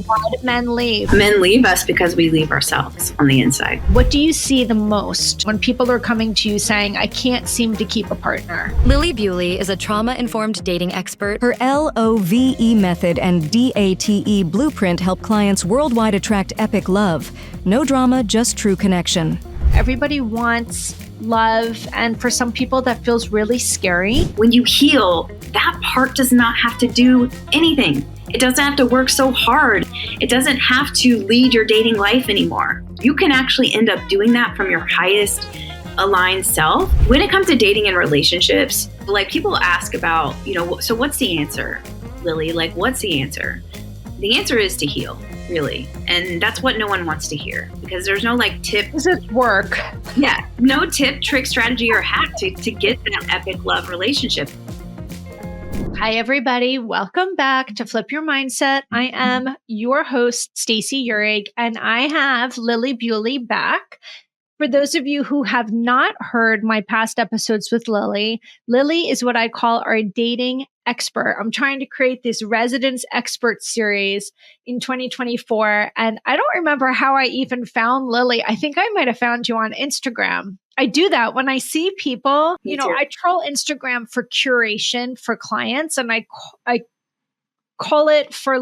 Why do men leave? Men leave us because we leave ourselves on the inside. What do you see the most when people are coming to you saying, I can't seem to keep a partner? Lilli Bewley is a trauma-informed dating expert. Her L.O.V.E method and DATE blueprint help clients worldwide attract epic love. No drama, just true connection. Everybody wants love, and for some people that feels really scary. When you heal, that part does not have to do anything. It doesn't have to work so hard. It doesn't have to lead your dating life anymore. You can actually end up doing that from your highest aligned self. When it comes to dating and relationships, like people ask about, so what's the answer, Lily? Like, what's the answer? The answer is to heal, really. And that's what no one wants to hear, because there's no tip. Does it work? Yeah, no tip, trick, strategy, or hack to get that epic love relationship. Hi, everybody. Welcome back to Flip Your Mindset. I am your host, Stacey Uhrig, and I have Lilli Bewley back. For those of you who have not heard my past episodes with Lilli, Lilli is what I call our dating expert. I'm trying to create this residence expert series in 2024. And I don't remember how I even found Lilli. I think I might have found you on Instagram. I do that when I see people, I troll Instagram for curation for clients, and I call it for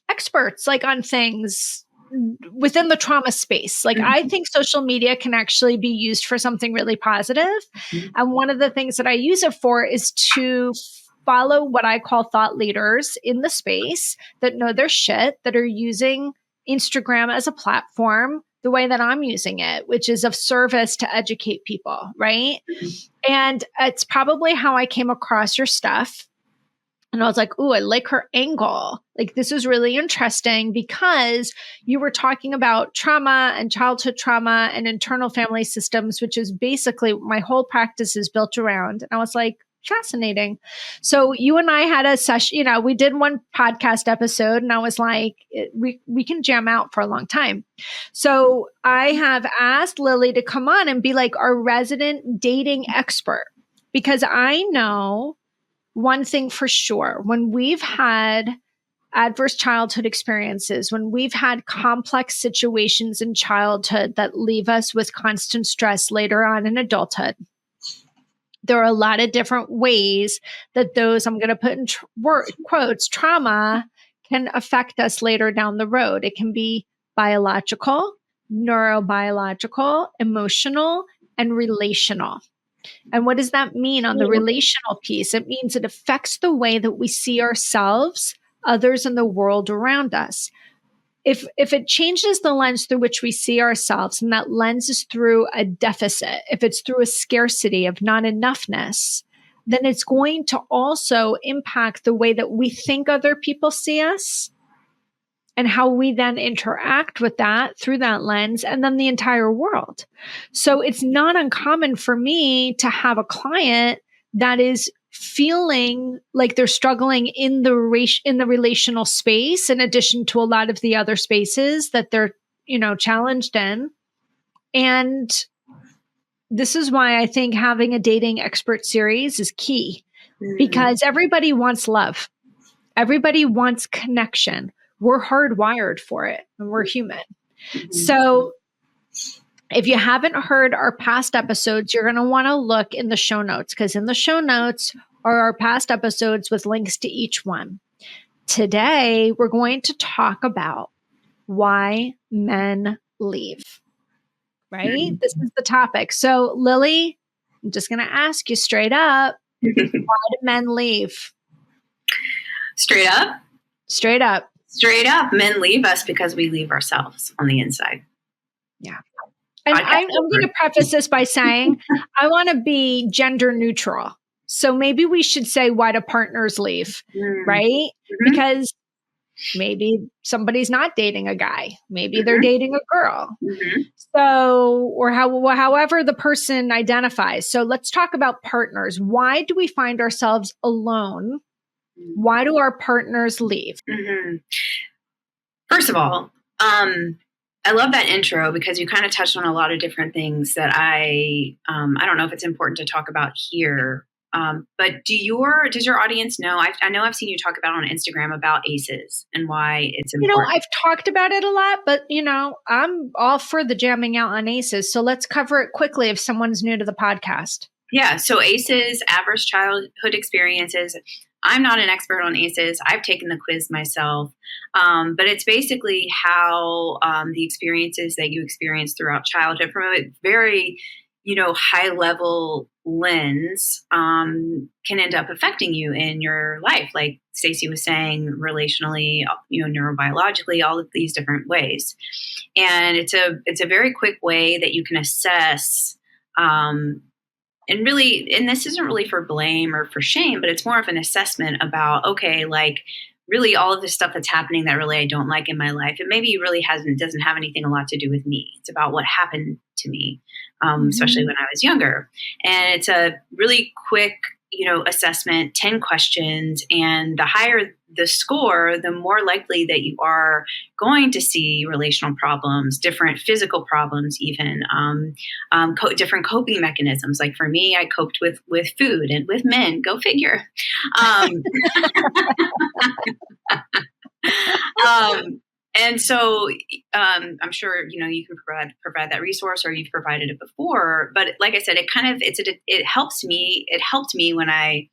experts, on things within the trauma space. I think social media can actually be used for something really positive. Mm-hmm. And one of the things that I use it for is to follow what I call thought leaders in the space that know their shit, that are using Instagram as a platform the way that I'm using it, which is of service to educate people, right? Mm-hmm. And it's probably how I came across your stuff. And I was like, ooh, I like her angle. This is really interesting, because you were talking about trauma and childhood trauma and internal family systems, which is basically my whole practice is built around. And I was like, fascinating. So you and I had a session, we did one podcast episode, and I was like, we can jam out for a long time. So I have asked Lilli to come on and be our resident dating expert, because I know one thing for sure: when we've had adverse childhood experiences, when we've had complex situations in childhood that leave us with constant stress later on in adulthood, there are a lot of different ways that those, I'm going to put in quotes, trauma can affect us later down the road. It can be biological, neurobiological, emotional, and relational. And what does that mean on the relational piece? It means it affects the way that we see ourselves, others, and the world around us. If it changes the lens through which we see ourselves, and that lens is through a deficit, if it's through a scarcity of not enoughness, then it's going to also impact the way that we think other people see us and how we then interact with that through that lens, and then the entire world. So it's not uncommon for me to have a client that is feeling like they're struggling in the relational space, in addition to a lot of the other spaces that they're, challenged in. And this is why I think having a dating expert series is key, because everybody wants love. Everybody wants connection. We're hardwired for it, and we're human. Mm-hmm. So if you haven't heard our past episodes, you're going to want to look in the show notes, because in the show notes are our past episodes with links to each one. Today, we're going to talk about why men leave, right? Mm-hmm. This is the topic. So Lilli, I'm just going to ask you straight up, why do men leave? Straight up? Straight up. Straight up, men leave us because we leave ourselves on the inside. Yeah. And I'm going to preface this by saying I want to be gender neutral. So maybe we should say, why do partners leave, right? Mm-hmm. Because maybe somebody's not dating a guy. Maybe they're dating a girl. Mm-hmm. So, or however the person identifies. So let's talk about partners. Why do we find ourselves alone? Why do our partners leave? Mm-hmm. First of all, I love that intro, because you kind of touched on a lot of different things that I don't know if it's important to talk about here But does your audience know? I know I've seen you talk about on Instagram about ACEs and why it's important. I've talked about it a lot, but I'm all for the jamming out on ACEs. So let's cover it quickly if someone's new to the podcast. Yeah. So ACEs, average childhood experiences. I'm not an expert on ACEs. I've taken the quiz myself. But it's basically how the experiences that you experience throughout childhood from a very, high level lens can end up affecting you in your life. Like Stacey was saying, relationally, neurobiologically, all of these different ways. And it's a very quick way that you can assess and this isn't really for blame or for shame, but it's more of an assessment about, okay, like really all of this stuff that's happening that really I don't like in my life. It maybe really doesn't have anything a lot to do with me. It's about what happened to me, especially when I was younger. And it's a really quick, assessment, 10 questions. And the higher the score, the more likely that you are going to see relational problems, different physical problems, even different coping mechanisms. Like for me, I coped with food and with men. Go figure. And so I'm sure, you can provide that resource or you've provided it before. But like I said, it helps me. It helped me when I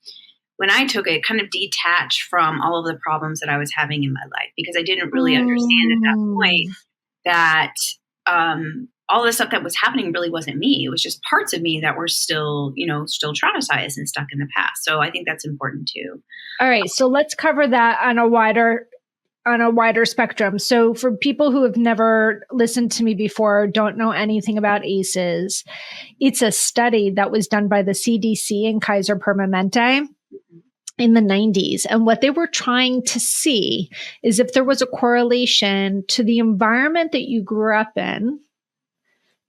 took it, kind of detach from all of the problems that I was having in my life, because I didn't really understand at that point that all the stuff that was happening really wasn't me. It was just parts of me that were still traumatized and stuck in the past. So I think that's important too. All right. So let's cover that on a wider spectrum. So for people who have never listened to me before, don't know anything about ACEs, it's a study that was done by the CDC and Kaiser Permanente in the 90s. And what they were trying to see is if there was a correlation to the environment that you grew up in,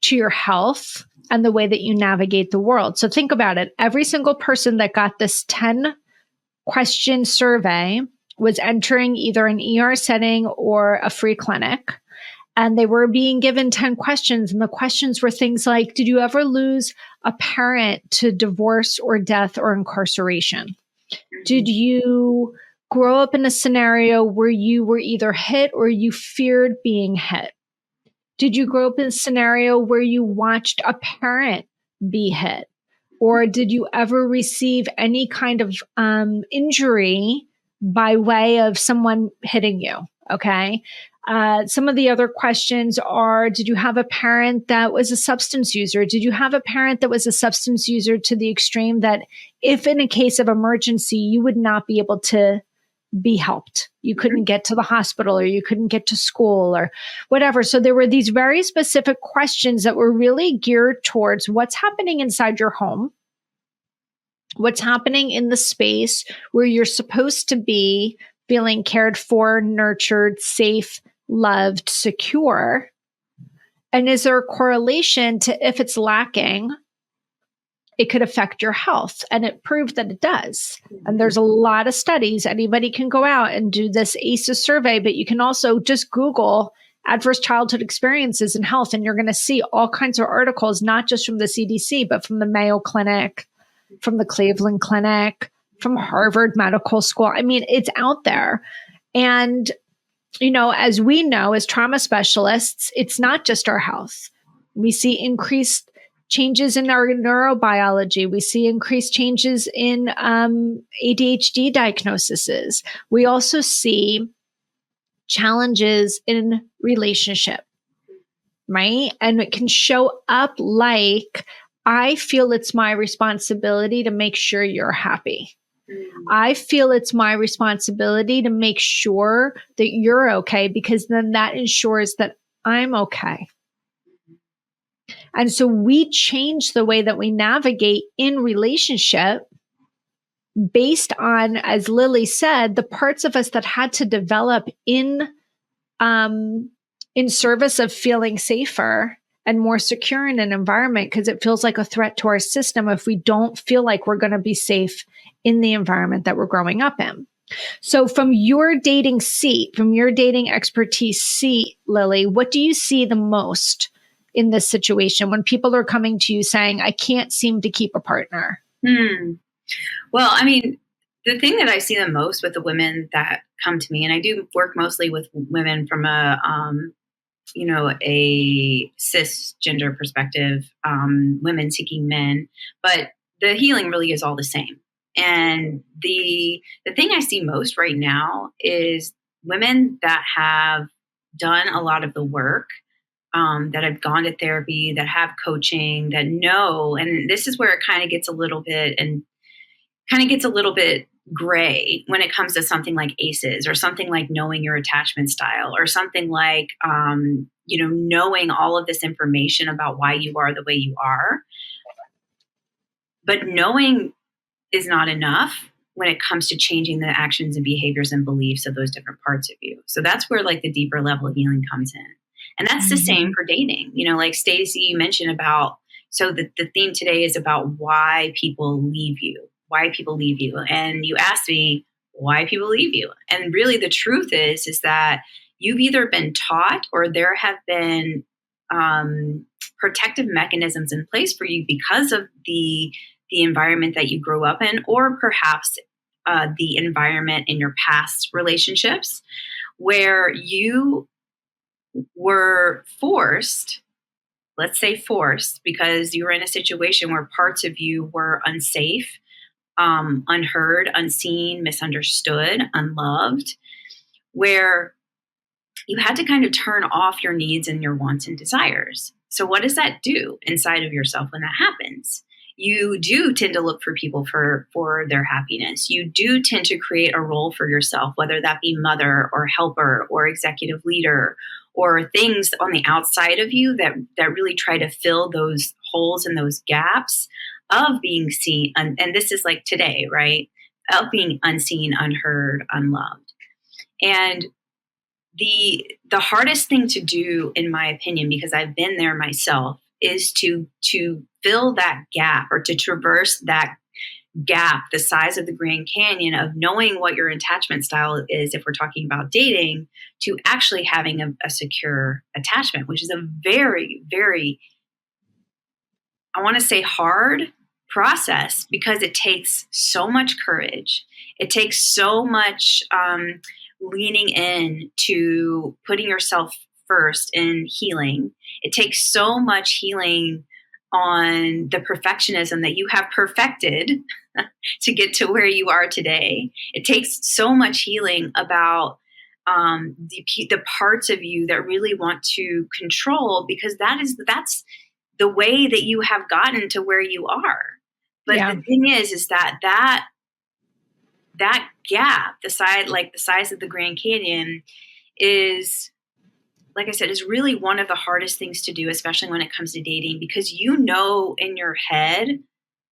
to your health, and the way that you navigate the world. So think about it. Every single person that got this 10-question survey was entering either an ER setting or a free clinic. And they were being given 10 questions. And the questions were things like, did you ever lose a parent to divorce or death or incarceration? Did you grow up in a scenario where you were either hit or you feared being hit? Did you grow up in a scenario where you watched a parent be hit? Or did you ever receive any kind of injury by way of someone hitting you? Okay. Some of the other questions are, did you have a parent that was a substance user? Did you have a parent that was a substance user to the extreme that if in a case of emergency, you would not be able to be helped? You couldn't get to the hospital or you couldn't get to school or whatever. So there were these very specific questions that were really geared towards what's happening inside your home, what's happening in the space where you're supposed to be feeling cared for, nurtured, safe, loved, secure. And is there a correlation to if it's lacking, it could affect your health? And it proved that it does. And there's a lot of studies. Anybody can go out and do this ACEs survey, but you can also just Google adverse childhood experiences in health, and you're going to see all kinds of articles, not just from the CDC, but from the Mayo Clinic, from the Cleveland Clinic, from Harvard Medical School. I mean, it's out there. And, as we know, as trauma specialists, it's not just our health. We see increased changes in our neurobiology. We see increased changes in ADHD diagnoses. We also see challenges in relationship, right? And it can show up like, I feel it's my responsibility to make sure you're happy. I feel it's my responsibility to make sure that you're okay, because then that ensures that I'm okay. And so we change the way that we navigate in relationship based on, as Lily said, the parts of us that had to develop in service of feeling safer and more secure in an environment, because it feels like a threat to our system if we don't feel like we're going to be safe in the environment that we're growing up in. So from your dating seat, from your dating expertise seat, Lily, what do you see the most in this situation when people are coming to you saying, I can't seem to keep a partner? Well, I mean, the thing that I see the most with the women that come to me, and I do work mostly with women from a cisgender perspective, women seeking men, but the healing really is all the same. And the thing I see most right now is women that have done a lot of the work, that have gone to therapy, that have coaching, that know, and this is where it kind of gets a little bit gray when it comes to something like ACEs or something like knowing your attachment style or something like, knowing all of this information about why you are the way you are. But knowing is not enough when it comes to changing the actions and behaviors and beliefs of those different parts of you. So that's where like the deeper level of healing comes in. And that's the same for dating. Like Stacey, you mentioned about, so the theme today is about why people leave you. And you asked me why people leave you. And really the truth is that you've either been taught or there have been protective mechanisms in place for you because of the environment that you grew up in, or perhaps the environment in your past relationships where you were forced, let's say forced, because you were in a situation where parts of you were unsafe, unheard, unseen, misunderstood, unloved, where you had to kind of turn off your needs and your wants and desires. So what does that do inside of yourself when that happens? You do tend to look for people for their happiness. You do tend to create a role for yourself, whether that be mother or helper or executive leader or things on the outside of you that really try to fill those holes and those gaps of being seen. And this is like today, right? Of being unseen, unheard, unloved. And the hardest thing to do, in my opinion, because I've been there myself, is to fill that gap or to traverse that gap, the size of the Grand Canyon of knowing what your attachment style is, if we're talking about dating, to actually having a secure attachment, which is a very, very, I want to say, hard process because it takes so much courage. It takes so much leaning in to putting yourself first in healing. It takes so much healing on the perfectionism that you have perfected to get to where you are today. It takes so much healing about the parts of you that really want to control, because that's the way that you have gotten to where you are. But the thing is that gap, the size of the Grand Canyon, is, like I said, is really one of the hardest things to do, especially when it comes to dating, because you know in your head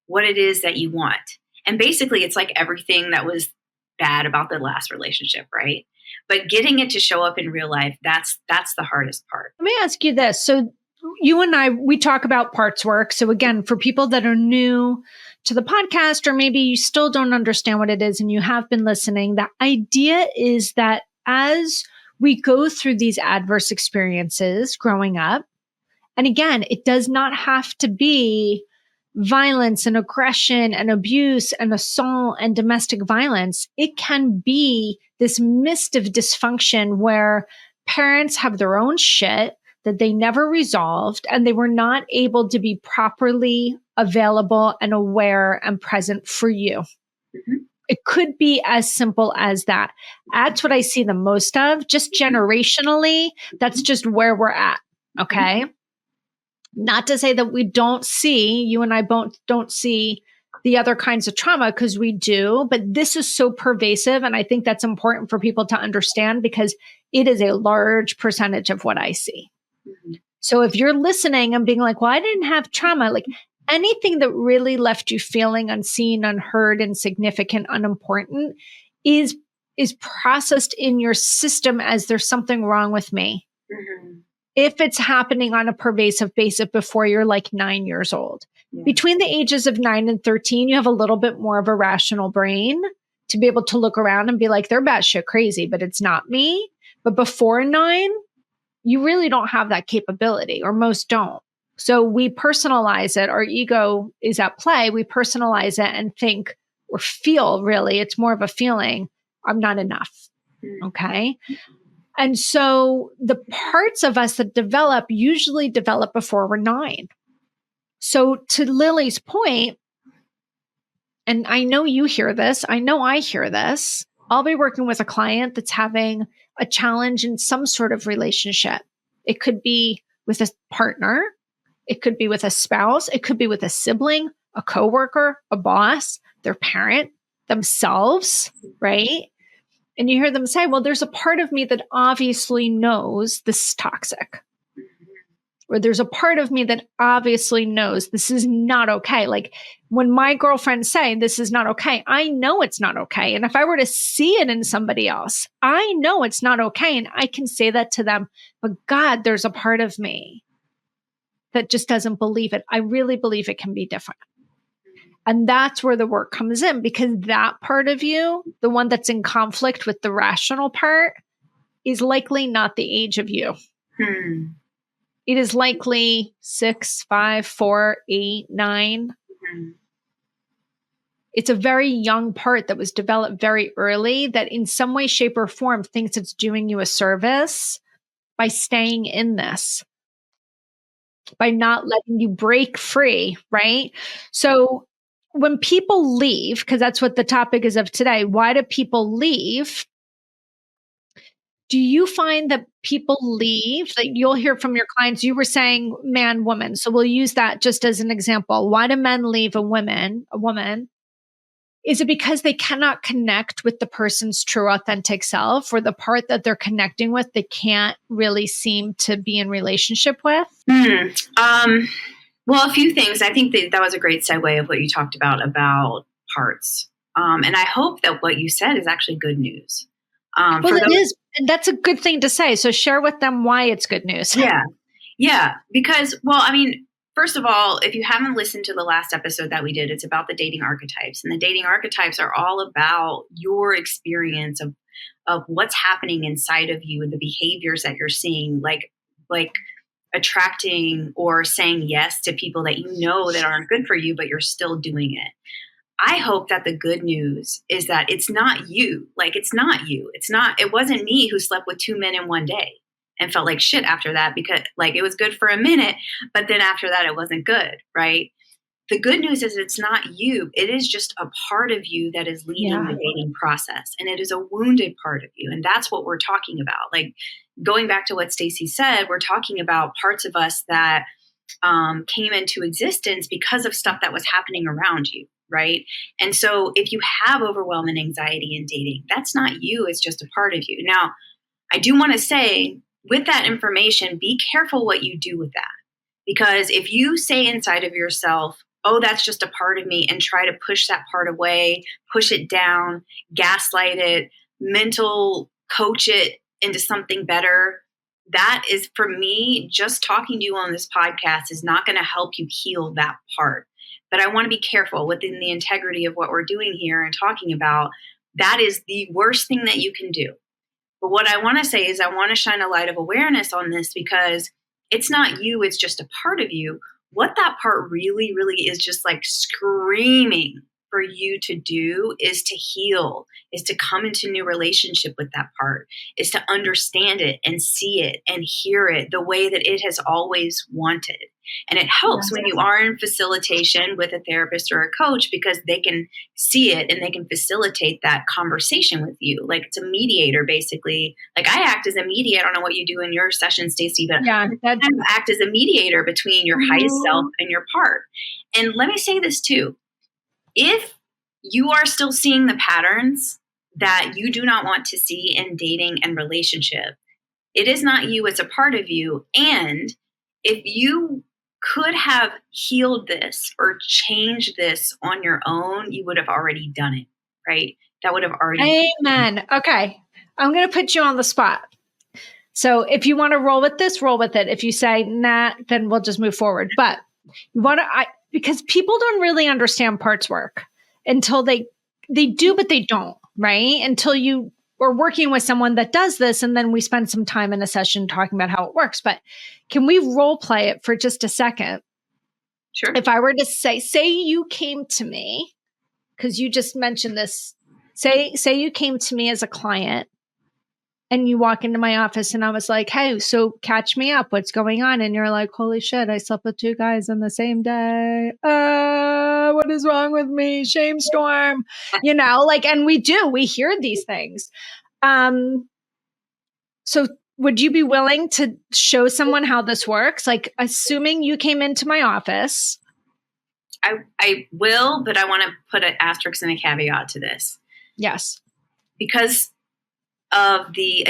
what it is that you want. And basically it's like everything that was bad about the last relationship, right? But getting it to show up in real life, that's the hardest part. Let me ask you this. So you and I, we talk about parts work. So again, for people that are new to the podcast, or maybe you still don't understand what it is and you have been listening, the idea is that as we go through these adverse experiences growing up, and again, it does not have to be violence and aggression and abuse and assault and domestic violence. It can be this mist of dysfunction where parents have their own shit that they never resolved and they were not able to be properly available and aware and present for you. Mm-hmm. It could be as simple as that. That's what I see the most of, just generationally. That's just where we're at. Okay. Not to say that we don't see, you and I both don't see the other kinds of trauma, because we do, but this is so pervasive. And I think that's important for people to understand because it is a large percentage of what I see. Mm-hmm. So if you're listening and being like, well, I didn't have trauma, like anything that really left you feeling unseen, unheard, insignificant, unimportant is processed in your system as there's something wrong with me. Mm-hmm. If it's happening on a pervasive basis before you're like 9 years old. Yeah. Between the ages of 9 and 13, you have a little bit more of a rational brain to be able to look around and be like, they're batshit crazy, but it's not me. But before 9, you really don't have that capability, or most don't. So we personalize it. Our ego is at play. We personalize it and think or feel, really, it's more of a feeling, I'm not enough. Okay. And so the parts of us that develop usually develop before we're 9. So to Lily's point, and I know you hear this, I know I hear this, I'll be working with a client that's having a challenge in some sort of relationship. It could be with a partner, it could be with a spouse, it could be with a sibling, a coworker, a boss, their parent, themselves, right? And you hear them say, well, there's a part of me that obviously knows this is toxic. Or there's a part of me that obviously knows this is not okay. Like when my girlfriends say this is not okay, I know it's not okay. And if I were to see it in somebody else, I know it's not okay. And I can say that to them, but God, there's a part of me that just doesn't believe it. I really believe it can be different. And that's where the work comes in, because that part of you, the one that's in conflict with the rational part, is likely not the age of you. It is likely 6, 5, 4, 8, 9. It's a very young part that was developed very early that in some way, shape, or form thinks it's doing you a service by staying in this, by not letting you break free, right? So when people leave, because that's what the topic is of today, why do people leave? Do you find that people leave? Like you'll hear from your clients, you were saying man, woman. So we'll use that just as an example. Why do men leave a woman? Is it because they cannot connect with the person's true authentic self, or the part that they're connecting with they can't really seem to be in relationship with? Well, a few things. I think that was a great segue of what you talked about parts. And I hope that what you said is actually good news. Well, it is. And that's a good thing to say. So share with them why it's good news. Yeah. Because, well, I mean, first of all, if you haven't listened to the last episode that we did, it's about the dating archetypes. And the dating archetypes are all about your experience of what's happening inside of you and the behaviors that you're seeing, like attracting or saying yes to people that you know that aren't good for you, but you're still doing it. I hope that the good news is that it's not you. Like, it's not you. It wasn't me who slept with 2 men in one day and felt like shit after that, because like it was good for a minute, but then after that it wasn't good, right? The good news is it's not you. It is just a part of you that is leading the dating process. And it is a wounded part of you. And that's what we're talking about. Like going back to what Stacey said, we're talking about parts of us that came into existence because of stuff that was happening around you. Right. And so if you have overwhelming anxiety in dating, that's not you. It's just a part of you. Now, I do want to say with that information, be careful what you do with that. Because if you say inside of yourself, oh, that's just a part of me, and try to push that part away, push it down, gaslight it, mental coach it into something better, that is, for me, just talking to you on this podcast is not going to help you heal that part. But I want to be careful within the integrity of what we're doing here and talking about. That is the worst thing that you can do. But what I want to say is I want to shine a light of awareness on this, because it's not you, it's just a part of you. What that part really, really is just like screaming for you to do is to heal, is to come into new relationship with that part, is to understand it and see it and hear it the way that it has always wanted. And it helps when you are in facilitation with a therapist or a coach, because they can see it and they can facilitate that conversation with you. Like it's a mediator, basically. Like I act as a mediator. I don't know what you do in your session, Stacey, but I act as a mediator between your highest self and your part. And let me say this too. If you are still seeing the patterns that you do not want to see in dating and relationship, it is not you, it's a part of you. And if you could have healed this or changed this on your own, you would have already done it, right? That would have already. Amen. Okay. I'm going to put you on the spot. So if you want to roll with this, roll with it. If you say, nah, then we'll just move forward. But you want to, because people don't really understand parts work until they do, but they don't, right? Until you are working with someone that does this. And then we spend some time in a session talking about how it works. But can we role play it for just a second? Sure. If I were to say you came to me, because you just mentioned this. Say you came to me as a client and you walk into my office and I was like, hey, so catch me up. What's going on? And you're like, holy shit, I slept with 2 guys on the same day. What is wrong with me? Shame storm. And we hear these things. So would you be willing to show someone how this works? Like, assuming you came into my office. I will, but I want to put an asterisk and a caveat to this. Yes. Because of the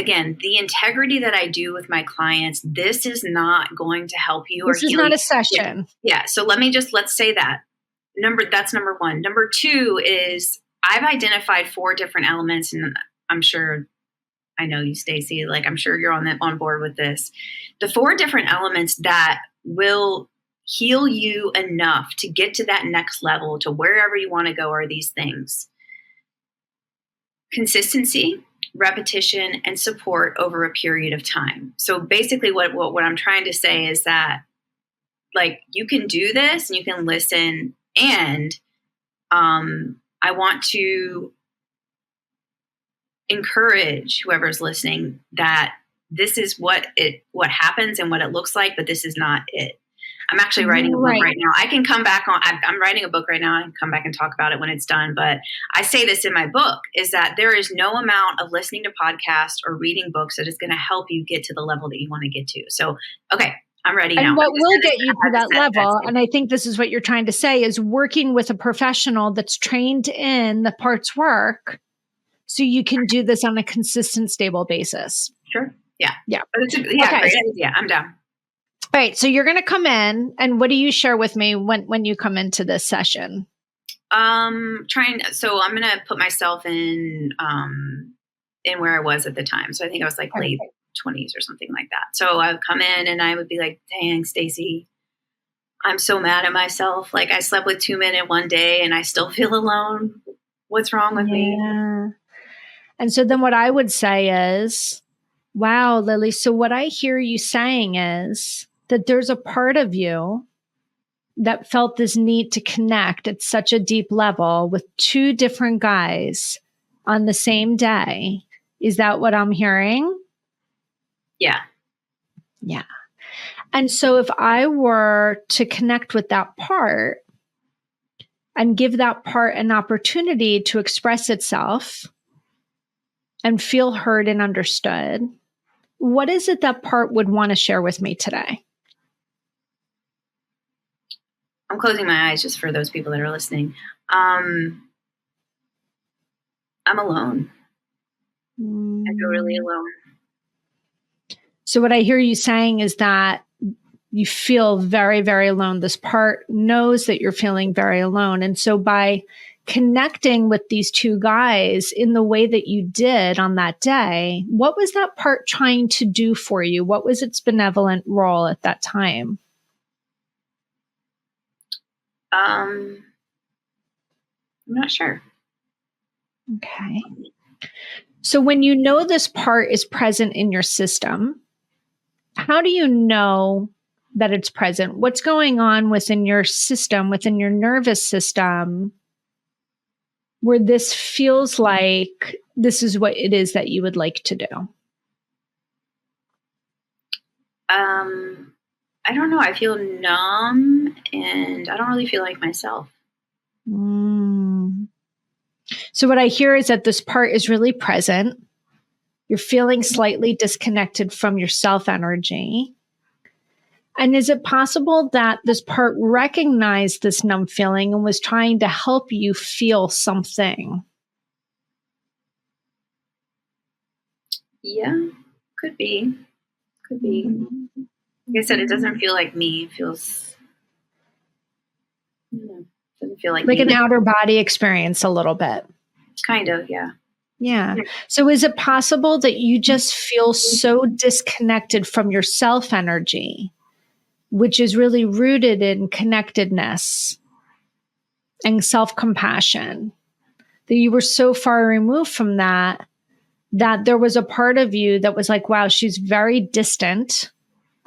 integrity that I do with my clients, this is not going to help you. This is not a session. Yeah. So let's say that. That's number 1. Number 2 is I've identified 4 different elements, and I'm sure I know you, Stacey, like I'm sure you're on board with this. The 4 different elements that will heal you enough to get to that next level, to wherever you want to go, are these things: consistency, repetition, and support over a period of time. So basically what I'm trying to say is that, like, you can do this and you can listen, and I want to encourage whoever's listening that this is what happens and what it looks like, but this is not it. I'm actually writing a book right now. I can come back I'm writing a book right now. I can come back and talk about it when it's done. But I say this in my book, is that there is no amount of listening to podcasts or reading books that is going to help you get to the level that you want to get to. So, okay, I'm ready now. And what will get you to that level, and I think this is what you're trying to say, is working with a professional that's trained in the parts work, so you can do this on a consistent, stable basis. Sure. Yeah. Yeah. Okay. Great idea. I'm down. All right. So you're going to come in, and what do you share with me when you come into this session? So I'm going to put myself in where I was at the time. So I think I was like late 20s or something like that. So I would come in and I would be like, dang, Stacey, I'm so mad at myself. Like, I slept with 2 men in one day and I still feel alone. What's wrong with me? And so then what I would say is, wow, Lily. So what I hear you saying is that there's a part of you that felt this need to connect at such a deep level with 2 different guys on the same day. Is that what I'm hearing? Yeah. Yeah. And so if I were to connect with that part and give that part an opportunity to express itself and feel heard and understood, what is it that part would want to share with me today? I'm closing my eyes just for those people that are listening. I'm alone. I feel really alone. So what I hear you saying is that you feel very, very alone. This part knows that you're feeling very alone. And so by connecting with these 2 guys in the way that you did on that day, what was that part trying to do for you? What was its benevolent role at that time? I'm not sure. Okay. So when you know this part is present in your system, how do you know that it's present? What's going on within your system, within your nervous system, where this feels like this is what it is that you would like to do? I don't know. I feel numb and I don't really feel like myself. So what I hear is that this part is really present. You're feeling slightly disconnected from your self energy. And is it possible that this part recognized this numb feeling and was trying to help you feel something? Yeah, could be. Could be. Like I said, it doesn't feel like me. It feels, doesn't feel like me. An outer body experience a little bit. Kind of, yeah. Yeah. So is it possible that you just feel so disconnected from your self energy, which is really rooted in connectedness and self-compassion, that you were so far removed from that there was a part of you that was like, wow, she's very distant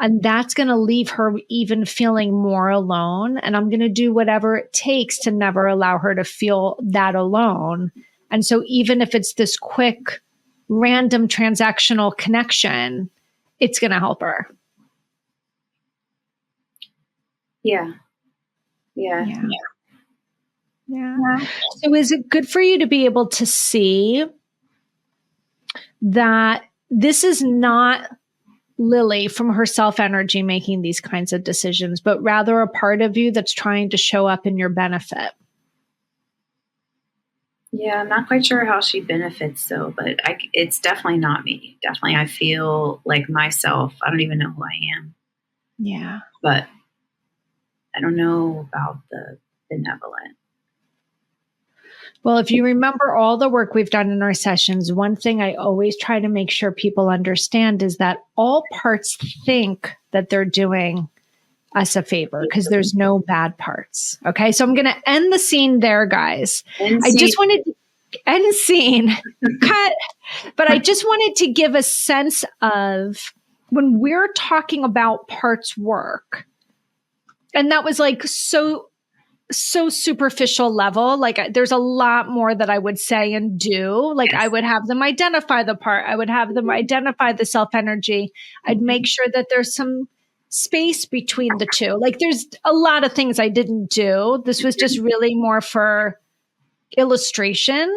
And that's going to leave her even feeling more alone. And I'm going to do whatever it takes to never allow her to feel that alone. And so even if it's this quick, random transactional connection, it's going to help her. Yeah. So is it good for you to be able to see that this is not Lily from her self energy making these kinds of decisions, but rather a part of you that's trying to show up in your benefit? Yeah, I'm not quite sure how she benefits though, but it's definitely not me. Definitely, I feel like myself. I don't even know who I am. Yeah. But I don't know about the benevolent. Well, if you remember all the work we've done in our sessions, one thing I always try to make sure people understand is that all parts think that they're doing us a favor because there's no bad parts. Okay. So I'm going to end the scene there, guys. I just wanted to end scene, cut, but I just wanted to give a sense of when we're talking about parts work, and that was like so superficial level. Like there's a lot more that I would say and do. Like I would have them identify the part. I would have them identify the self energy. I'd make sure that there's some space between the two. Like there's a lot of things I didn't do. This was just really more for illustration,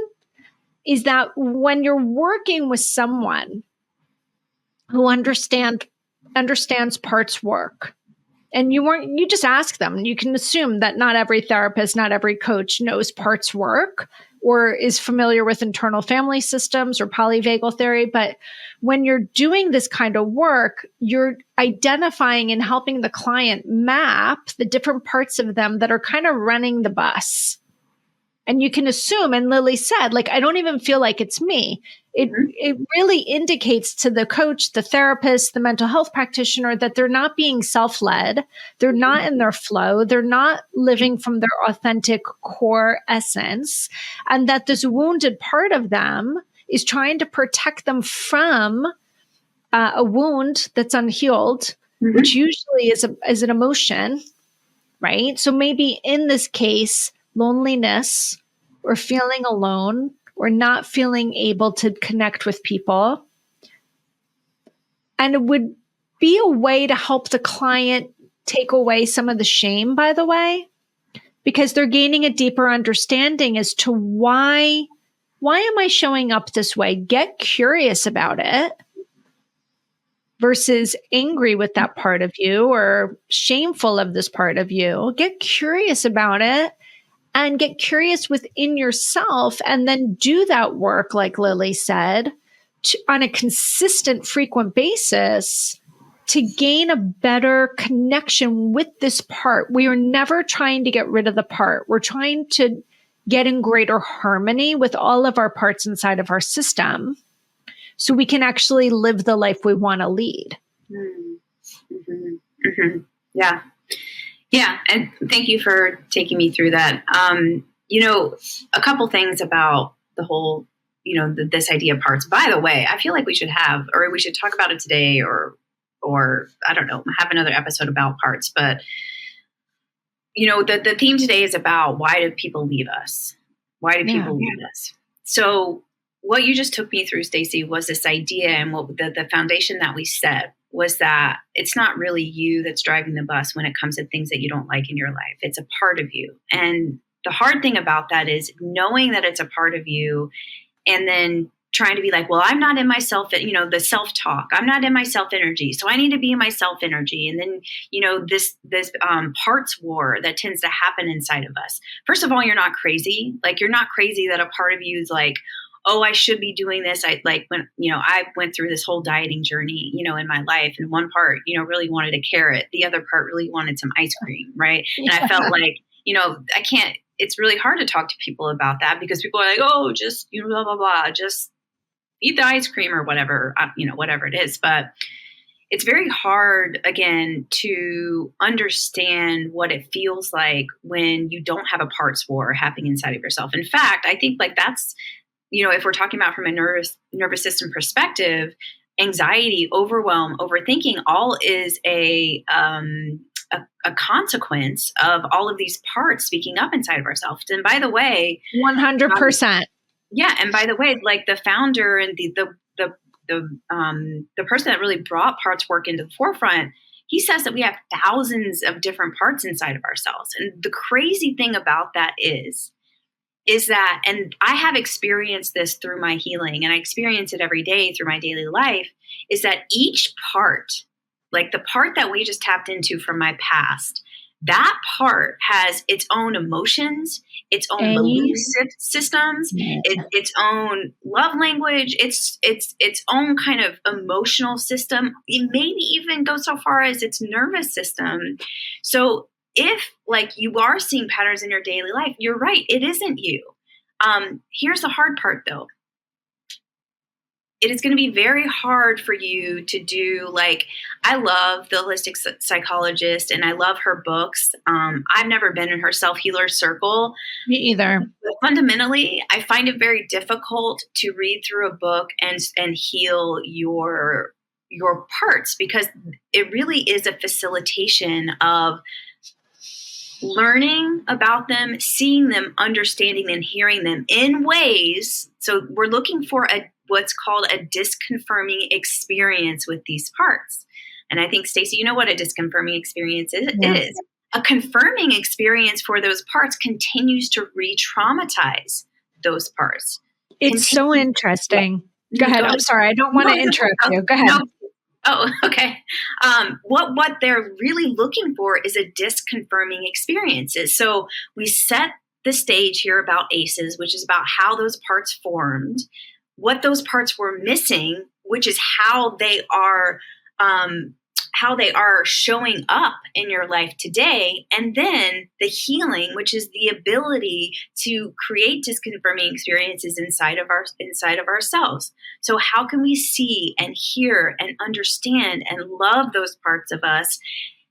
is that when you're working with someone who understands parts work, and you just ask them, you can assume that not every therapist, not every coach knows parts work or is familiar with internal family systems or polyvagal theory. But when you're doing this kind of work, you're identifying and helping the client map the different parts of them that are kind of running the bus. And you can assume, and Lily said, like, I don't even feel like it's me. It really indicates to the coach, the therapist, the mental health practitioner that they're not being self-led. They're not in their flow. They're not living from their authentic core essence. And that this wounded part of them is trying to protect them from a wound that's unhealed, which usually is an emotion, right? So maybe in this case, loneliness or feeling alone or not feeling able to connect with people. And it would be a way to help the client take away some of the shame, by the way, because they're gaining a deeper understanding as to why am I showing up this way? Get curious about it versus angry with that part of you or shameful of this part of you. Get curious about it. And get curious within yourself and then do that work, like Lily said, on a consistent, frequent basis to gain a better connection with this part. We are never trying to get rid of the part. We're trying to get in greater harmony with all of our parts inside of our system so we can actually live the life we want to lead. Yeah. Yeah. And thank you for taking me through that. A couple things about the whole, this idea of parts. By the way, I feel like we should talk about it today or I don't know, have another episode about parts. But, the theme today is about why do people leave us? Why do people leave us? So what you just took me through, Stacey, was this idea and what the foundation that we set was that it's not really you that's driving the bus when it comes to things that you don't like in your life. It's a part of you. And the hard thing about that is knowing that it's a part of you and then trying to be like, well, I'm not in myself, the self-talk. I'm not in my self-energy. So I need to be in my self-energy. And then, this parts war that tends to happen inside of us. First of all, you're not crazy. Like, you're not crazy that a part of you is like, oh, I should be doing this. I went through this whole dieting journey, in my life. And one part, really wanted a carrot. The other part really wanted some ice cream. Right. And I felt like, I can't, it's really hard to talk to people about that because people are like, oh, just, blah, blah, blah, just eat the ice cream or whatever, whatever it is. But it's very hard, again, to understand what it feels like when you don't have a parts war happening inside of yourself. In fact, I think like that's, if we're talking about from a nervous system perspective, anxiety, overwhelm, overthinking, all is a consequence of all of these parts speaking up inside of ourselves. And by the way, 100%. Yeah, and by the way, like the founder and the person that really brought parts work into the forefront, he says that we have thousands of different parts inside of ourselves. And the crazy thing about that is that, and I have experienced this through my healing, and I experience it every day through my daily life, is that each part, like the part that we just tapped into from my past, that part has its own emotions, its own belief systems, its own love language, its own kind of emotional system. It maybe even go so far as its nervous system. So if like you are seeing patterns in your daily life, you're right, it isn't you. Here's the hard part though. It is going to be very hard for you to do, like, I love the holistic psychologist and I love her books. I've never been in her self-healer circle. Me either. But fundamentally, I find it very difficult to read through a book and heal your parts, because it really is a facilitation of learning about them, seeing them, understanding and hearing them in ways. So we're looking for what's called a disconfirming experience with these parts. And I think, Stacey, you know what a disconfirming experience is? Yeah. It is. A confirming experience for those parts continues to re-traumatize those parts. It's so interesting. Go ahead. I'm sorry. I don't want to interrupt you. Go ahead. No. Oh, okay. What they're really looking for is a disconfirming experiences. So we set the stage here about ACEs, which is about how those parts formed, what those parts were missing, which is how they are showing up in your life today, and then the healing, which is the ability to create disconfirming experiences inside of ourselves. So how can we see and hear and understand and love those parts of us,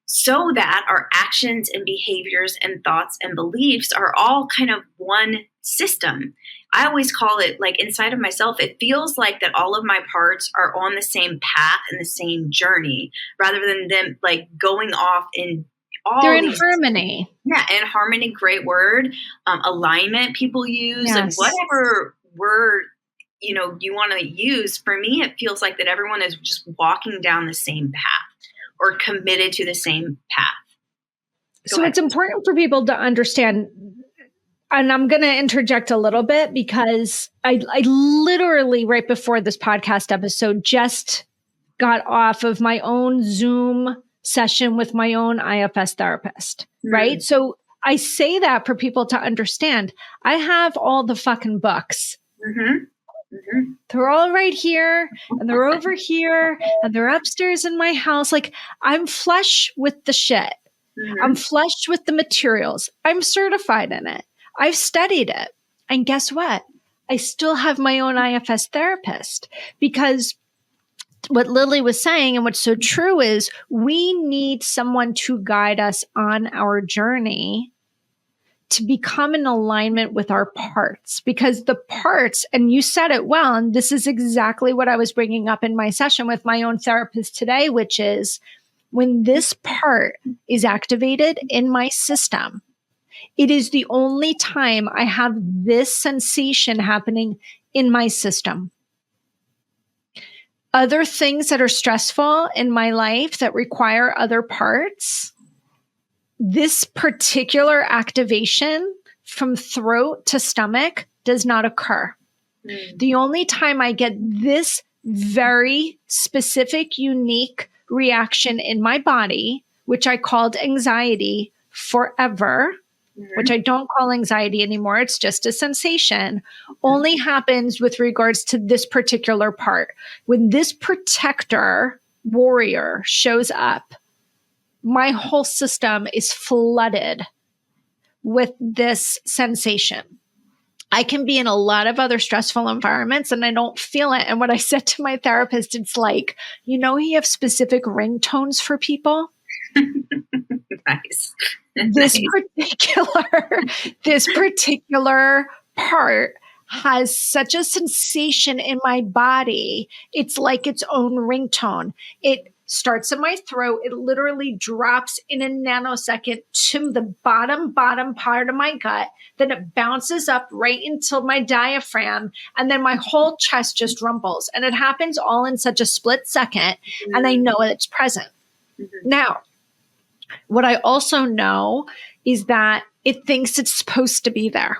so that our actions and behaviors and thoughts and beliefs are all kind of one system? I always call it, like, inside of myself, it feels like that all of my parts are on the same path and the same journey, rather than them like going off in all. They're in harmony. Yeah, in harmony, great word. Alignment people use, like whatever word you want to use. For me, it feels like that everyone is just walking down the same path or committed to the same path. So it's important for people to understand. And I'm going to interject a little bit, because I literally, right before this podcast episode, just got off of my own Zoom session with my own IFS therapist, right? So I say that for people to understand. I have all the fucking books. They're all right here, and they're over here, and they're upstairs in my house. Like, I'm flush with the shit. I'm flush with the materials. I'm certified in it. I've studied it. And guess what? I still have my own IFS therapist, because what Lily was saying and what's so true is we need someone to guide us on our journey to become in alignment with our parts, because the parts, and you said it well, and this is exactly what I was bringing up in my session with my own therapist today, which is when this part is activated in my system, it is the only time I have this sensation happening in my system. Other things that are stressful in my life that require other parts, this particular activation from throat to stomach does not occur. The only time I get this very specific, unique reaction in my body, which I called anxiety forever, which I don't call anxiety anymore, it's just a sensation, only happens with regards to this particular part. When this protector warrior shows up, my whole system is flooded with this sensation. I can be in a lot of other stressful environments and I don't feel it. And what I said to my therapist, it's like, you have specific ringtones for people. Nice. This particular part, has such a sensation in my body. It's like its own ringtone. It starts in my throat. It literally drops in a nanosecond to the bottom part of my gut. Then it bounces up right until my diaphragm. And then my whole chest just rumbles. And it happens all in such a split second. And I know it's present. Mm-hmm. Now, what I also know is that it thinks it's supposed to be there.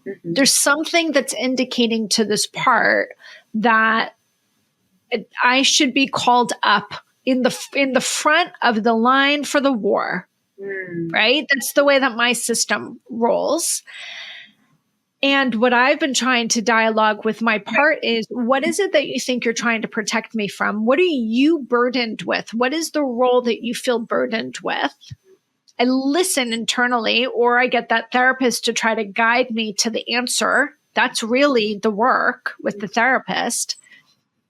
Mm-hmm. There's something that's indicating to this part that I should be called up in the front of the line for the war, right? That's the way that my system rolls. And what I've been trying to dialogue with my part is, what is it that you think you're trying to protect me from? What are you burdened with? What is the role that you feel burdened with? I listen internally, or I get that therapist to try to guide me to the answer. That's really the work with the therapist.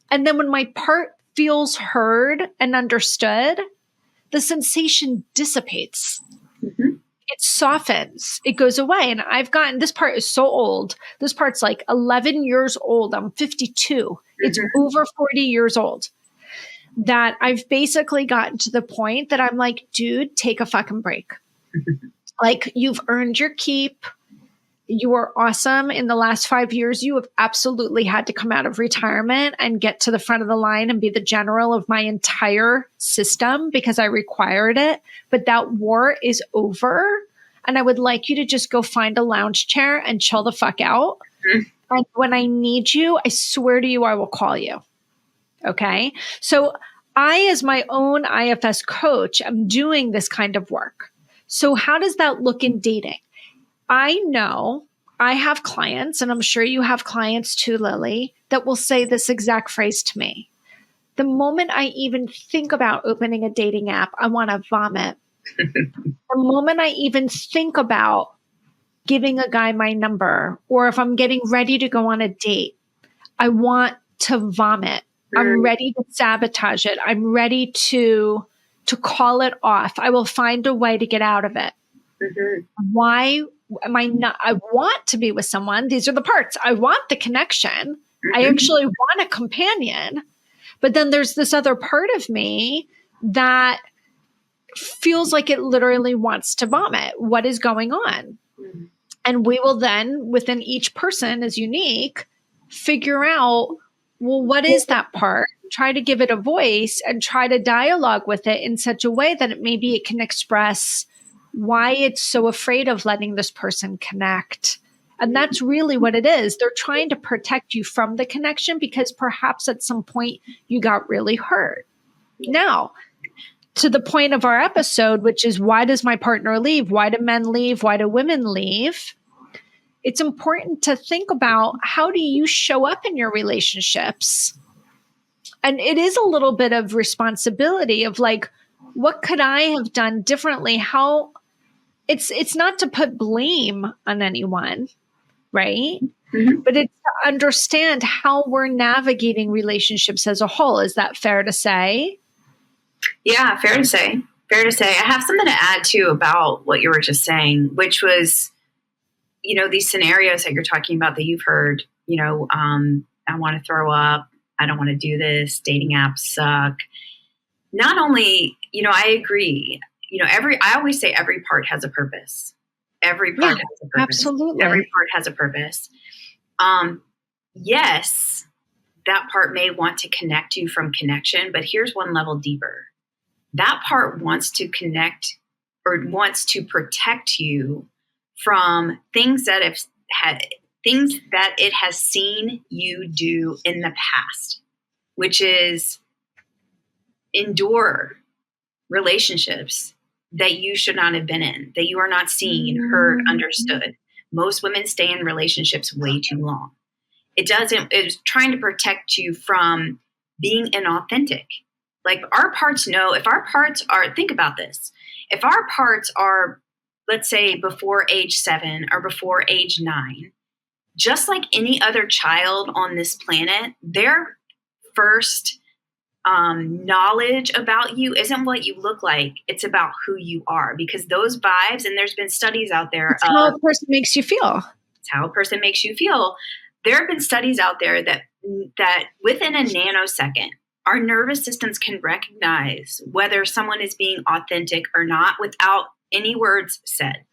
And then when my part feels heard and understood, the sensation dissipates. Mm-hmm. It softens. It goes away. And this part is so old. This part's like 11 years old. I'm 52. Mm-hmm. It's over 40 years old. That I've basically gotten to the point that I'm like, dude, take a fucking break. Like, you've earned your keep. You are awesome. In the last 5 years, you have absolutely had to come out of retirement and get to the front of the line and be the general of my entire system because I required it. But that war is over. And I would like you to just go find a lounge chair and chill the fuck out. Mm-hmm. And when I need you, I swear to you, I will call you. Okay. So I, as my own IFS coach, am doing this kind of work. So how does that look in dating? I know I have clients, and I'm sure you have clients too, Lily, that will say this exact phrase to me. The moment I even think about opening a dating app, I want to vomit. The moment I even think about giving a guy my number, or if I'm getting ready to go on a date, I want to vomit. I'm ready to sabotage it. I'm ready to call it off. I will find a way to get out of it. Mm-hmm. Why am I not? I want to be with someone. These are the parts. I want the connection. Mm-hmm. I actually want a companion. But then there's this other part of me that feels like it literally wants to vomit. What is going on? Mm-hmm. And we will then, within each person is unique, figure out, well, what is that part? Try to give it a voice and try to dialogue with it in such a way that maybe it can express why it's so afraid of letting this person connect. And that's really what it is. They're trying to protect you from the connection because perhaps at some point you got really hurt. Now, to the point of our episode, which is, why does my partner leave? Why do men leave? Why do women leave? It's important to think about, how do you show up in your relationships? And it is a little bit of responsibility of like, what could I have done differently? How it's not to put blame on anyone, right? Mm-hmm. But it's to understand how we're navigating relationships as a whole. Is that fair to say? Yeah, fair to say. Fair to say. I have something to add too about what you were just saying, which was, these scenarios that you're talking about that you've heard, I want to throw up. I don't want to do this. Dating apps suck. Not only, I agree, I always say every part has a purpose. Every part has a purpose. Absolutely. Every part has a purpose. Yes, that part may want to connect you from connection, but here's one level deeper. That part wants to connect or wants to protect you from things that it has seen you do in the past, which is endure relationships that you should not have been in, that you are not seen, heard, understood. Most women stay in relationships way too long. It's trying to protect you from being inauthentic. Like, our parts know, if our parts are, think about this, if our parts are, let's say, before age 7 or before age 9, just like any other child on this planet, their first knowledge about you isn't what you look like. It's about who you are, because those vibes, and there's been studies out there. It's how a person makes you feel. It's how a person makes you feel. There have been studies out there that within a nanosecond, our nervous systems can recognize whether someone is being authentic or not without any words said.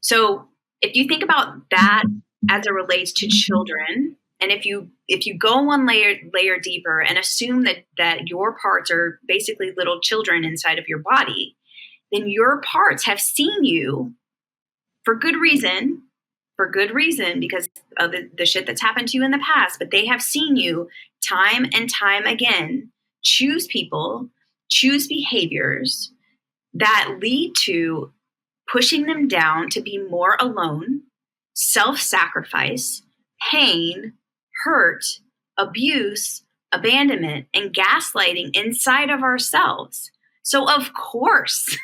So if you think about that as it relates to children, and if you go one layer deeper and assume that your parts are basically little children inside of your body, then your parts have seen you for good reason, because of the shit that's happened to you in the past, but they have seen you time and time again choose people, choose behaviors that lead to pushing them down to be more alone, self-sacrifice, pain, hurt, abuse, abandonment, and gaslighting inside of ourselves. So of course,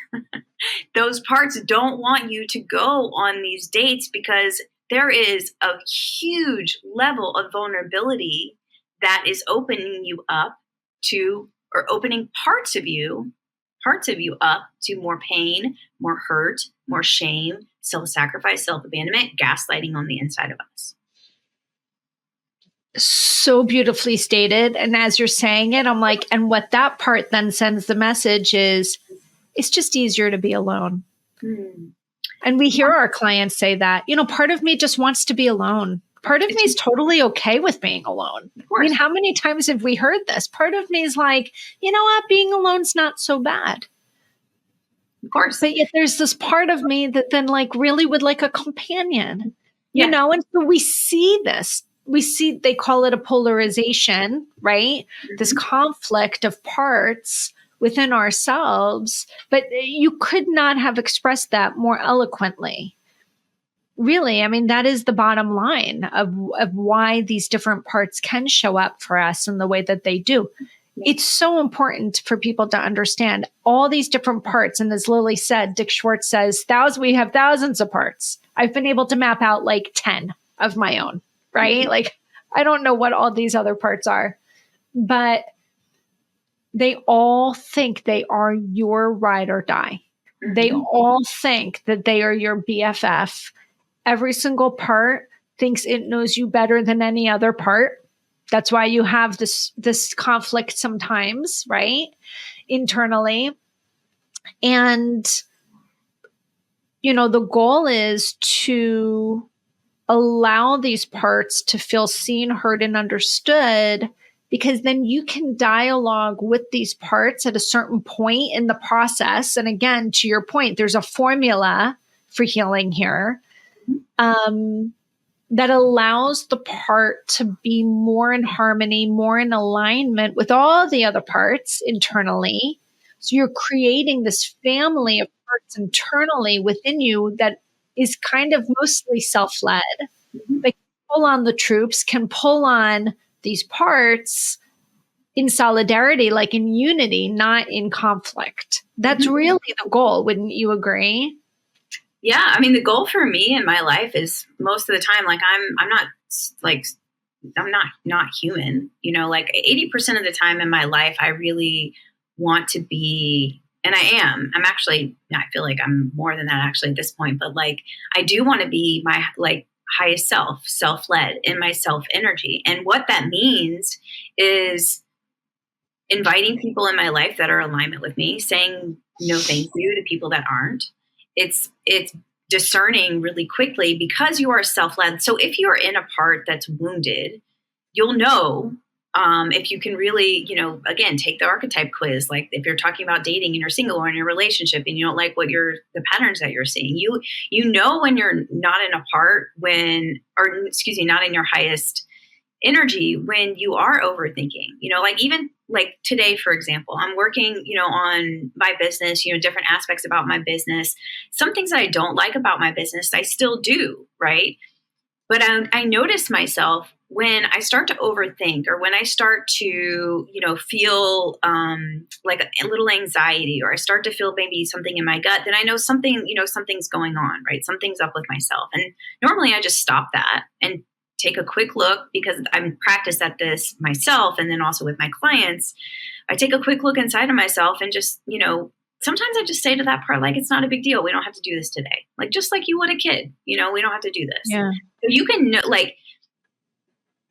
those parts don't want you to go on these dates because there is a huge level of vulnerability that is opening you up to, or opening parts of you up to more pain, more hurt, more shame, self-sacrifice, self-abandonment, gaslighting on the inside of us. So beautifully stated. And as you're saying it, I'm like, and what that part then sends the message is, it's just easier to be alone. And we hear our clients say that, part of me just wants to be alone. Part of me is totally okay with being alone. I mean, how many times have we heard this? Part of me is like, you know what? Being alone's not so bad. Of course. But yet there's this part of me that then really would like a companion, and so we see this. They call it a polarization, right? Mm-hmm. This conflict of parts within ourselves, but you could not have expressed that more eloquently. Really, I mean, that is the bottom line of why these different parts can show up for us in the way that they do. It's so important for people to understand all these different parts. And as Lily said, Dick Schwartz says, we have thousands of parts. I've been able to map out 10 of my own, right? Mm-hmm. I don't know what all these other parts are, but they all think they are your ride or die. Mm-hmm. They all think that they are your BFF. Every single part thinks it knows you better than any other part. That's why you have this conflict sometimes, right? Internally. And, the goal is to allow these parts to feel seen, heard, and understood, because then you can dialogue with these parts at a certain point in the process. And again, to your point, there's a formula for healing here. That allows the part to be more in harmony, more in alignment with all the other parts internally. So you're creating this family of parts internally within you that is kind of mostly self-led. Mm-hmm. They can pull on the troops, can pull on these parts in solidarity, in unity, not in conflict. That's mm-hmm. really the goal. Wouldn't you agree? Yeah. I mean, the goal for me in my life is most of the time, I'm not human, 80% of the time in my life, I really want to be, and I'm actually, I feel like I'm more than that actually at this point, but I do want to be my highest self-led in my self energy. And what that means is inviting people in my life that are in alignment with me, saying no thank you to people that aren't. It's discerning really quickly because you are self-led. So if you're in a part that's wounded, you'll know if you can really, again, take the archetype quiz. If you're talking about dating and you're single or in a relationship and you don't like the patterns that you're seeing, you know when you're not in a part not in your highest energy when you are overthinking, even today, for example, I'm working, on my business, different aspects about my business. Some things that I don't like about my business, I still do. Right. But I notice myself when I start to overthink or when I start to, feel like a little anxiety, or I start to feel maybe something in my gut, then I know something's going on, right? Something's up with myself. And normally I just stop that and take a quick look, because I'm practiced at this myself. And then also with my clients, I take a quick look inside of myself and just, sometimes I just say to that part, it's not a big deal. We don't have to do this today. Just like you would a kid, we don't have to do this. Yeah. So you can know,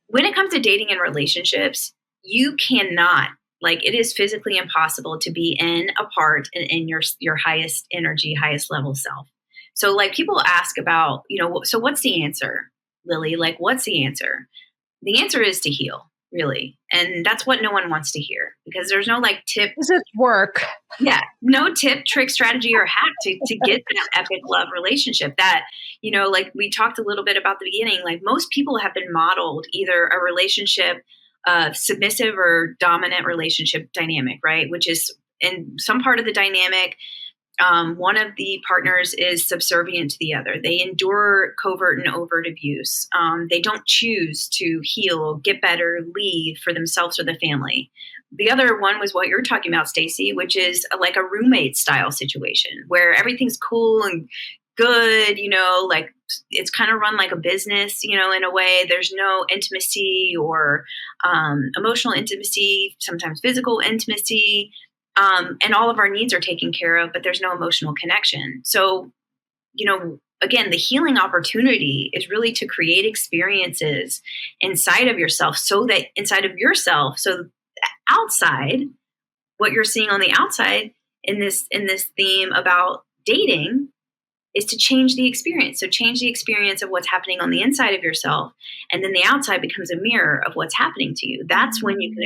when it comes to dating and relationships, you cannot, like, it is physically impossible to be in a part and in your highest energy, highest level self. So like people ask about, so what's the answer, Lily? Like, what's the answer? The answer is to heal, really. And that's what no one wants to hear, because there's no like tip. Does it work? Yeah, no tip, trick, strategy, or hack to get that epic love relationship that, like we talked a little bit about the beginning, like most people have been modeled either a relationship, submissive or dominant relationship dynamic, right? Which is in some part of the dynamic, one of the partners is subservient to the other. They endure covert and overt abuse. They don't choose to heal, get better, leave for themselves or the family. The other one was what you're talking about, Stacey, which is like a roommate style situation where everything's cool and good, like it's kind of run like a business, in a way. There's no intimacy or emotional intimacy, sometimes physical intimacy. And all of our needs are taken care of, but there's no emotional connection. So, again, the healing opportunity is really to create experiences inside of yourself, so outside, what you're seeing on the outside in this theme about dating is to change the experience. So change the experience of what's happening on the inside of yourself, and then the outside becomes a mirror of what's happening to you. That's when you can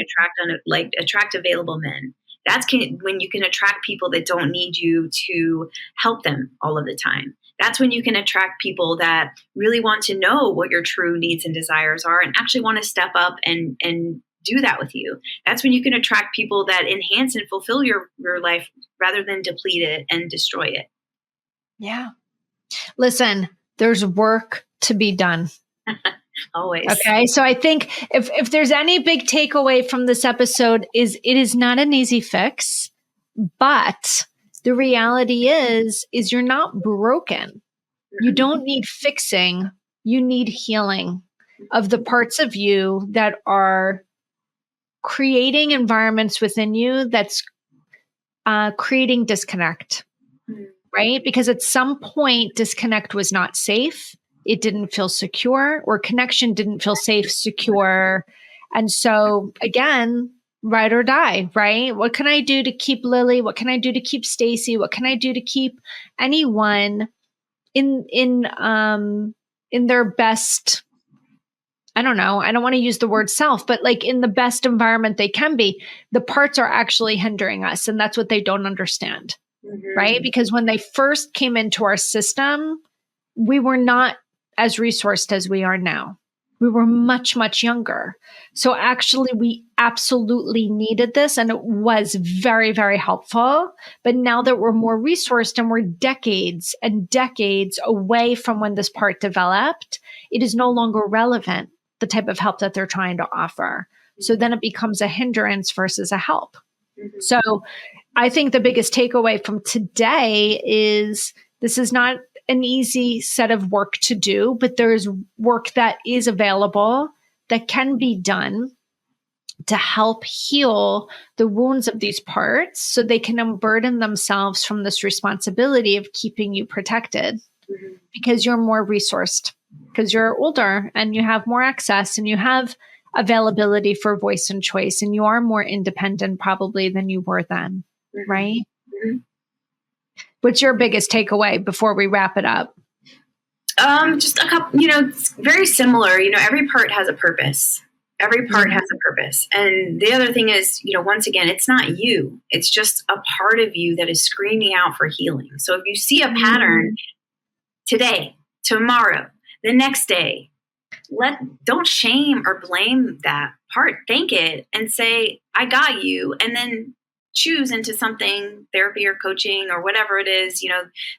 attract available men. That's when you can attract people that don't need you to help them all of the time. That's when you can attract people that really want to know what your true needs and desires are and actually want to step up and do that with you. That's when you can attract people that enhance and fulfill your life rather than deplete it and destroy it. Yeah. Listen, there's work to be done. Always. Okay. So I think if there's any big takeaway from this episode is it is not an easy fix, but the reality is you're not broken. You don't need fixing. You need healing of the parts of you that are creating environments within you that's creating disconnect, right? Because at some point, disconnect was not safe. It didn't feel secure, or connection didn't feel safe, secure. And so again, ride or die, right? What can I do to keep Lily? What can I do to keep Stacey? What can I do to keep anyone in their best? I don't know. I don't want to use the word self, but like in the best environment they can be. The parts are actually hindering us, and that's what they don't understand, right? Because when they first came into our system, we were not as resourced as we are now. We were much, much younger. So actually, we absolutely needed this, and it was very, very helpful. But now that we're more resourced and we're decades and decades away from when this part developed, it is no longer relevant, the type of help that they're trying to offer. So then it becomes a hindrance versus a help. So I think the biggest takeaway from today is this is not an easy set of work to do, but there's work that is available that can be done to help heal the wounds of these parts so they can unburden themselves from this responsibility of keeping you protected because you're more resourced, because you're older and you have more access and you have availability for voice and choice, and you are more independent probably than you were then, right? What's your biggest takeaway before we wrap it up? Just a couple, it's very similar. Every part has a purpose. Every part has a purpose. And the other thing is, once again, it's not you. It's just a part of you that is screaming out for healing. So if you see a pattern today, tomorrow, the next day, don't shame or blame that part. Thank it and say, I got you. And then choose into something, therapy or coaching or whatever it is.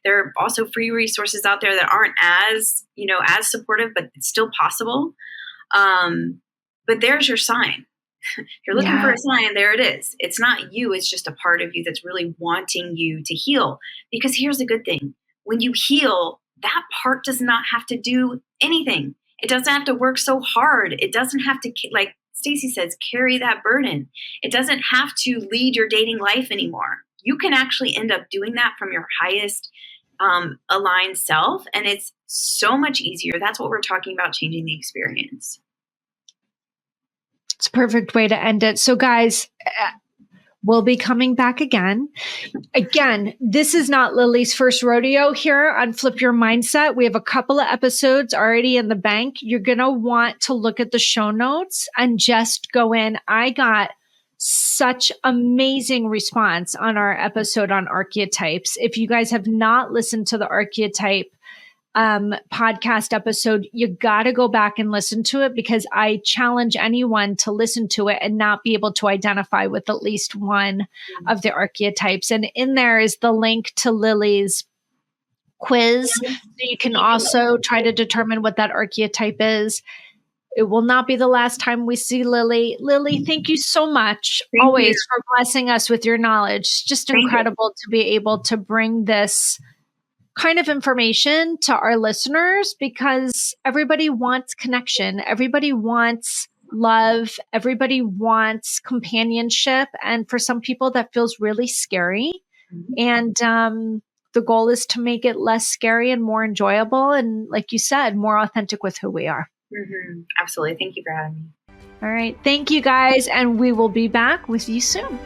There are also free resources out there that aren't as supportive, but it's still possible. But there's your sign. If you're looking for a sign, there it is. It's not you. It's just a part of you that's really wanting you to heal. Because here's the good thing. When you heal, that part does not have to do anything. It doesn't have to work so hard. It doesn't have to, like Stacey says, carry that burden. It doesn't have to lead your dating life anymore. You can actually end up doing that from your highest aligned self. And it's so much easier. That's what we're talking about, changing the experience. It's a perfect way to end it. So guys, we'll be coming back again. Again, this is not Lily's first rodeo here on Flip Your Mindset. We have a couple of episodes already in the bank. You're going to want to look at the show notes and just go in. I got such amazing response on our episode on archetypes. If you guys have not listened to the archetype podcast episode, you got to go back and listen to it, because I challenge anyone to listen to it and not be able to identify with at least one of the archetypes. And in there is the link to Lily's quiz. So you can also try to determine what that archetype is. It will not be the last time we see Lily. Lily, thank you so much always for blessing us with your knowledge. It's just incredible to be able to bring this kind of information to our listeners, because everybody wants connection. Everybody wants love. Everybody wants companionship. And for some people that feels really scary. And the goal is to make it less scary and more enjoyable. And like you said, more authentic with who we are. Mm-hmm. Absolutely. Thank you for having me. All right. Thank you guys. And we will be back with you soon.